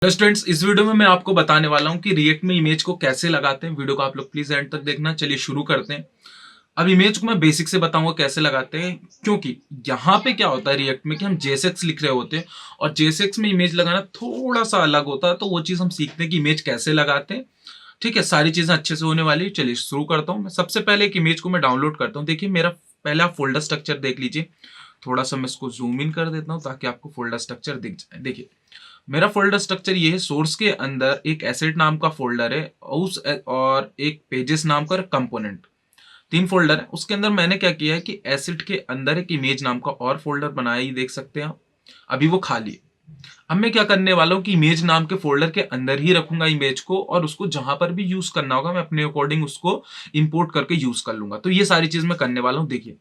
Hello students, इस video में मैं आपको बताने वाला हूं कि रिएक्ट में इमेज को कैसे लगाते हैं। वीडियो को आप लोग प्लीज एंड तक देखना। चलिए शुरू करते हैं। अब इमेज को मैं बेसिक से बताऊंगा कैसे लगाते हैं, क्योंकि यहाँ पे क्या होता है रिएक्ट में कि हम जेएसएक्स लिख रहे होते हैं और जेएसएक्स में इमेज लगाना थोड़ा सा अलग होता है। तो वो चीज हम सीखते हैं कि इमेज कैसे लगाते हैं। ठीक है, सारी चीजें अच्छे से होने वाली है। चलिए शुरू करता हूँ। मैं सबसे पहले एक इमेज को मैं डाउनलोड करता हूँ। देखिए मेरा पहले आप फोल्डर स्ट्रक्चर देख लीजिए। थोड़ा सा मैं इसको जूम इन कर देता हूँ ताकि आपको फोल्डर स्ट्रक्चर दिख जाए। देखिए मेरा फोल्डर स्ट्रक्चर ये है। सोर्स के अंदर एक एसेट नाम का फोल्डर है और एक पेजेस नाम का कंपोनेंट, तीन फोल्डर है। उसके अंदर मैंने क्या किया है कि एसेट के अंदर एक इमेज नाम का और फोल्डर बनाया, ही देख सकते हैं आप। अभी वो खाली है। अब मैं क्या करने वाला हूं कि इमेज नाम के फोल्डर के अंदर ही रखूंगा इमेज को, और उसको जहां पर भी यूज करना होगा मैं अपने अकॉर्डिंग उसको इंपोर्ट करके यूज कर लूंगा। तो ये सारी चीज मैं करने वाला हूं। देखिए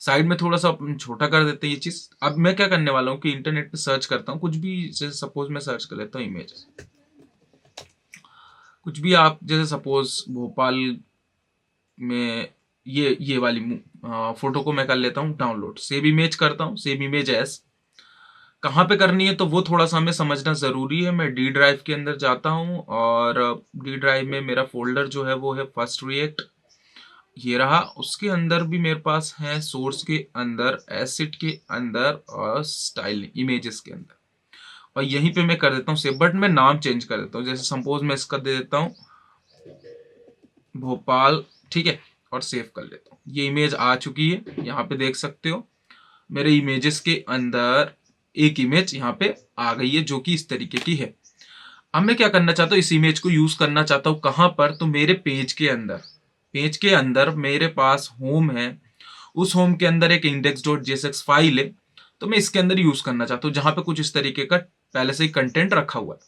साइड में थोड़ा सा छोटा कर देते हैं ये चीज। अब मैं क्या करने वाला हूँ कि इंटरनेट पे सर्च करता हूँ कुछ भी। जैसे सपोज मैं सर्च कर लेता हूँ इमेज, कुछ भी आप जैसे सपोज भोपाल में ये वाली फोटो को मैं कर लेता हूँ डाउनलोड। सेव इमेज करता हूँ, सेव इमेज एज। कहाँ पे करनी है तो वो थोड़ा सा हमें समझना जरूरी है। मैं डी ड्राइव के अंदर जाता हूँ और डी ड्राइव में मेरा फोल्डर जो है वो है फर्स्ट रिएक्ट। ये रहा। उसके अंदर भी मेरे पास है सोर्स के अंदर, एसिड के अंदर और स्टाइल इमेजेस के अंदर। और यहीं पे मैं कर देता हूँ सेव, बट मैं नाम चेंज कर देता हूँ। जैसे सपोज मैं इसका दे देता हूँ भोपाल, ठीक है, और सेव कर लेता हूँ। ये इमेज आ चुकी है, यहाँ पे देख सकते हो मेरे इमेजेस के अंदर एक इमेज यहाँ पे आ गई है जो कि इस तरीके की है। अब मैं क्या करना चाहता हूँ, इस इमेज को यूज करना चाहता हूँ कहाँ पर, तो मेरे पेज के अंदर। पेज के अंदर मेरे पास होम है, उस होम के अंदर एक इंडेक्स डॉट जेएसएक्स फाइल है। तो मैं इसके अंदर यूज करना चाहता हूँ जहां पे कुछ इस तरीके का पहले से ही कंटेंट रखा हुआ है,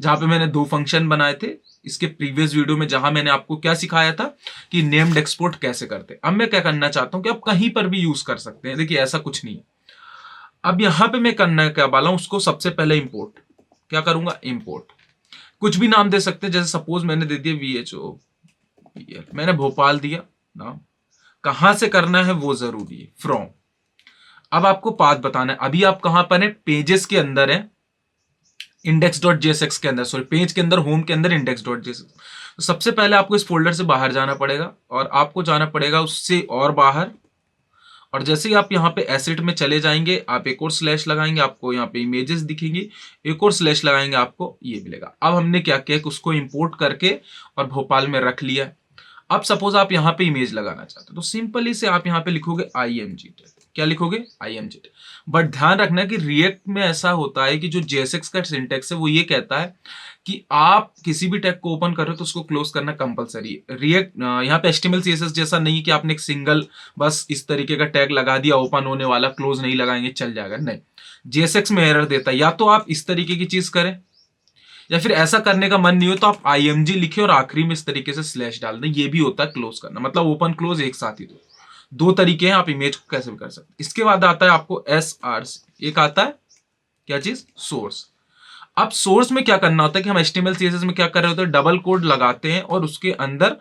जहां पे मैंने दो फंक्शन बनाए थे इसके प्रीवियस वीडियो में, जहां मैंने आपको क्या सिखाया था कि नेम्ड एक्सपोर्ट कैसे करते। अब मैं क्या करना चाहता हूं कि आप कहीं पर भी यूज कर सकते हैं। देखिए ऐसा कुछ नहीं है। अब यहां पे मैं करना क्या वाला हूं, उसको सबसे पहले इंपोर्ट क्या करूंगा, इंपोर्ट। कुछ भी नाम दे सकते हैं। जैसे सपोज मैंने दे दिया VHO, मैंने भोपाल दिया नाम। कहां से करना है वो जरूरी है, फ्रॉम। अब आपको पाथ बताना है। अभी आप कहां पर है, पेजेस के अंदर है, इंडेक्स डॉट जेएसएक्स के अंदर, सॉरी पेज के अंदर, होम के अंदर इंडेक्स डॉट जेएसएक्स। तो सबसे पहले आपको इस फोल्डर से बाहर जाना पड़ेगा और आपको जाना पड़ेगा उससे और बाहर। और जैसे ही आप यहाँ पे एसेट में चले जाएंगे, आप एक और स्लैश लगाएंगे, आपको यहाँ पे इमेजेस दिखेंगी। एक और स्लैश लगाएंगे, आपको ये मिलेगा। अब हमने क्या किया कि उसको इंपोर्ट करके और भोपाल में रख लिया। अब सपोज आप यहाँ पे इमेज लगाना चाहते हो तो सिंपली से आप यहाँ पे लिखोगे IMG। क्या लिखोगे, IMG। बट ध्यान रखना कि रिएक्ट में ऐसा होता है कि जो जेएसएक्स का सिंटेक्स है वो ये कहता है कि आप किसी भी टैग को ओपन कर रहे हो तो उसको क्लोज करना कंपलसरी है। रिएक्ट यहाँ पे HTML CSS जैसा नहीं है कि आपने एक सिंगल बस इस तरीके का टैग लगा दिया, ओपन होने वाला, क्लोज नहीं लगाएंगे चल जाएगा, नहीं। जेएसएक्स में एरर देता है। या तो आप इस तरीके की चीज करें, या फिर ऐसा करने का मन नहीं हो तो आप IMG लिखे और आखिरी में इस तरीके से स्लैश डाल दें। ये भी होता है क्लोज करना, मतलब ओपन क्लोज एक साथ ही। दो तरीके हैं, आप इमेज को कैसे भी कर सकते हैं। इसके बाद आता है आपको SRC, एक आता है क्या चीज, सोर्स। अब सोर्स में क्या करना होता है कि हम HTML CSS में क्या कर रहे होते हैं, डबल कोड लगाते हैं और उसके अंदर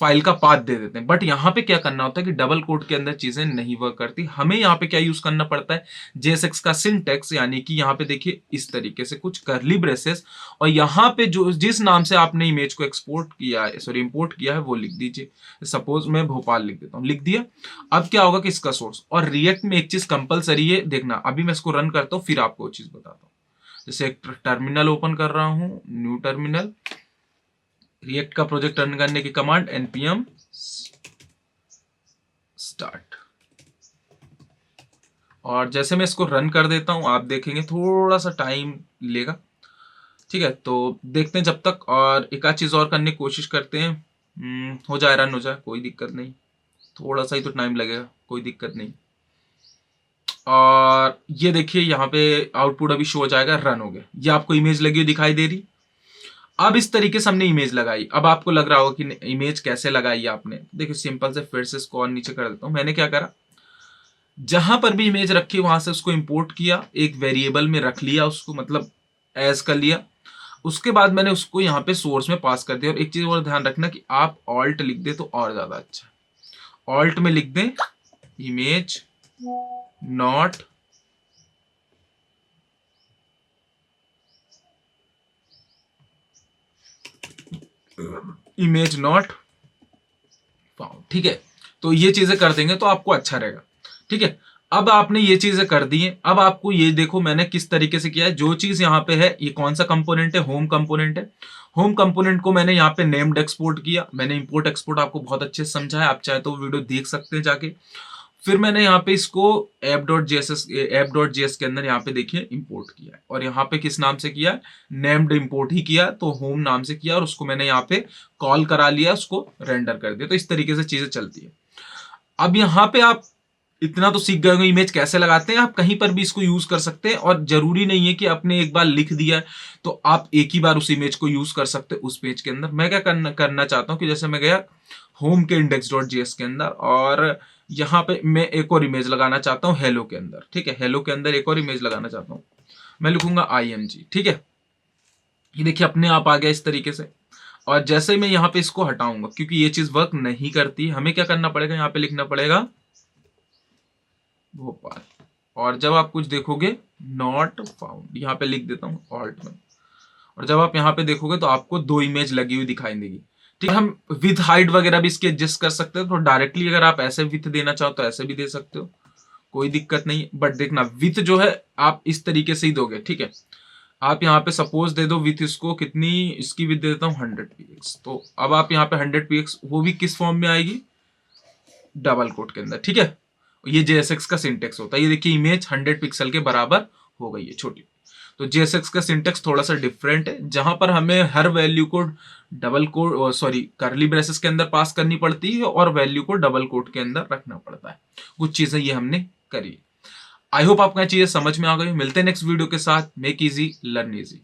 फाइल का पाथ दे देते हैं। बट यहां पे क्या करना होता है कि डबल कोड के अंदर चीजें नहीं वर्क करती। हमें यहाँ पे क्या यूज करना पड़ता है, जेएसएक्स का सिंटेक्स, यानी कि यहाँ पे देखिए इस तरीके से कुछ करली ब्रेसेस, और यहाँ पे जो जिस नाम से आपने इमेज को एक्सपोर्ट किया है, सॉरी इंपोर्ट किया है, वो लिख दीजिए। सपोज मैं भोपाल लिख देता हूँ, लिख दिया। अब क्या होगा कि इसका सोर्स, और रिएक्ट में एक चीज कंपलसरी है देखना। अभी मैं इसको रन करता हूँ फिर आपको वो चीज बताता हूँ। जैसे एक टर्मिनल ओपन कर रहा हूं, न्यू टर्मिनल, रिएक्ट का प्रोजेक्ट रन करने की कमांड npm स्टार्ट। और जैसे मैं इसको रन कर देता हूं आप देखेंगे थोड़ा सा टाइम लेगा। ठीक है, तो देखते हैं जब तक, और एक आध चीज और करने की कोशिश करते हैं। हो जाए, रन हो जाए, कोई दिक्कत नहीं। थोड़ा सा ही तो टाइम लगेगा, कोई दिक्कत नहीं। और ये देखिए यहाँ पे आउटपुट अभी शो हो जाएगा, रन हो गया। ये आपको इमेज लगी हुई दिखाई दे रही। अब इस तरीके से हमने इमेज लगाई। अब आपको लग रहा होगा कि इमेज कैसे लगाई आपने। देखिए सिंपल से फिर से इसको और नीचे कर देता हूं। मैंने क्या करा, जहां पर भी इमेज रखी वहां से उसको इंपोर्ट किया, एक वेरिएबल में रख लिया उसको, मतलब एज कर लिया। उसके बाद मैंने उसको यहाँ पे सोर्स में पास कर दिया। और एक चीज और ध्यान रखना कि आप ऑल्ट लिख दे तो और ज्यादा अच्छा। ऑल्ट में लिख दें image not image not found. ठीक है, तो ये चीजें कर देंगे तो आपको अच्छा रहेगा। ठीक है, अब आपने ये चीजें कर दी हैं। अब आपको ये देखो मैंने किस तरीके से किया है। जो चीज यहाँ पे है, ये कौन सा कंपोनेंट है, होम कंपोनेंट है। होम कंपोनेंट को मैंने यहाँ पे नेम्ड एक्सपोर्ट किया। मैंने इंपोर्ट एक्सपोर्ट आपको बहुत अच्छे से समझा है, आप चाहे तो वीडियो देख सकते हैं जाके। फिर मैंने यहाँ पे इसको app.js के अंदर यहाँ पे देखिए इंपोर्ट किया है, और यहाँ पे किस नाम से किया है, नेम्ड इंपोर्ट ही किया, तो होम नाम से किया, और उसको मैंने यहाँ पे कॉल करा लिया, उसको रेंडर कर दिया। तो इस तरीके से चीजें चलती है। अब यहाँ पे आप इतना तो सीख गए होंगे इमेज कैसे लगाते हैं। आप कहीं पर भी इसको यूज कर सकते हैं, और जरूरी नहीं है कि आपने एक बार लिख दिया है तो आप एक ही बार उस इमेज को यूज कर सकते हैं उस पेज के अंदर। मैं क्या करना चाहता हूं कि जैसे मैं गया होम के index.js के अंदर, और यहाँ पे मैं एक और इमेज लगाना चाहता हूँ हेलो के अंदर। ठीक है, हेलो के अंदर एक और इमेज लगाना चाहता हूँ, मैं लिखूंगा img। ठीक है, ये देखिए अपने आप आ गया इस तरीके से। और जैसे ही मैं यहाँ पे इसको हटाऊंगा, क्योंकि ये चीज वर्क नहीं करती, हमें क्या करना पड़ेगा, यहाँ पे लिखना पड़ेगा भोपाल, और जब आप कुछ देखोगे नॉट फाउंड, यहाँ पे लिख देता हूँ ऑल्ट में, और जब आप यहाँ पे देखोगे तो आपको दो इमेज लगी हुई दिखाई देगी। ठीक है, हम विथ हाइट वगैरह भी इसके एडजस्ट कर सकते हो, तो डायरेक्टली अगर आप ऐसे विथ देना चाहो तो ऐसे भी दे सकते हो, कोई दिक्कत नहीं। बट देखना विथ जो है आप इस तरीके से ही दोगे। ठीक है, आप यहाँ पे सपोज दे दो विथ, इसको कितनी, इसकी विथ दे देता हूँ 100 px। तो अब आप यहाँ पे 100 px, वो भी किस फॉर्म में आएगी, डबल कोट के अंदर। ठीक है, ये JSX का सिंटेक्स होता है। ये देखिए इमेज 100 पिक्सल के बराबर हो गई है छोटी। तो JSX का सिंटेक्स थोड़ा सा डिफरेंट है, जहां पर हमें हर वैल्यू को डबल कोट करली ब्रेसेस के अंदर पास करनी पड़ती है, और वैल्यू को डबल कोट के अंदर रखना पड़ता है। कुछ चीजें ये हमने करी। आई होप आपको चीजें समझ में आ गई। मिलते हैं नेक्स्ट वीडियो के साथ। Make easy learn easy.